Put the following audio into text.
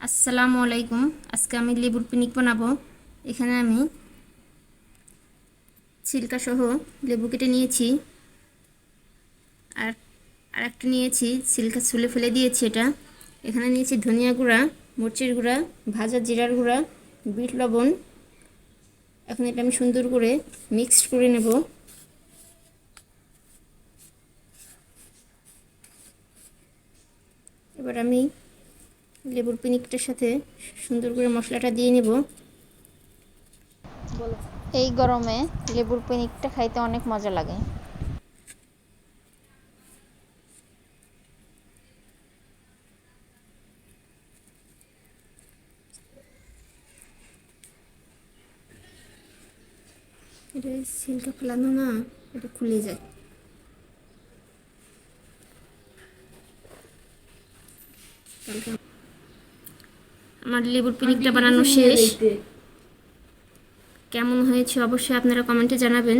আসসালামু আলাইকুম। আজকে আমি লেবুর পিনিক বানাবো। এখানে আমি ছিলকা সহ লেবু কেটে নিয়েছি, আর আরেকটা নিয়েছি ছিলকা ছুলে ফেলে দিয়েছি। এখানে নিয়েছি ধনিয়া গুঁড়া, মরিচের গুঁড়া, ভাজা জিরার গুঁড়া, বিট লবণ। এখন এটা আমি সুন্দর করে মিক্সড করে নেব। এবার আমি লেবুর পিনিকটার সাথে সুন্দর করে মশলাটা দিয়ে নেব। এই গরমে লেবুর পিনিকটা খাইতে অনেক মজা লাগে। এটা ছিলকা ফেলানো না, এটা খুলে যায়। আমার লেবুর পিনিকটা বানানো শেষ। কেমন হয়েছে অবশ্যই আপনারা কমেন্টে জানাবেন।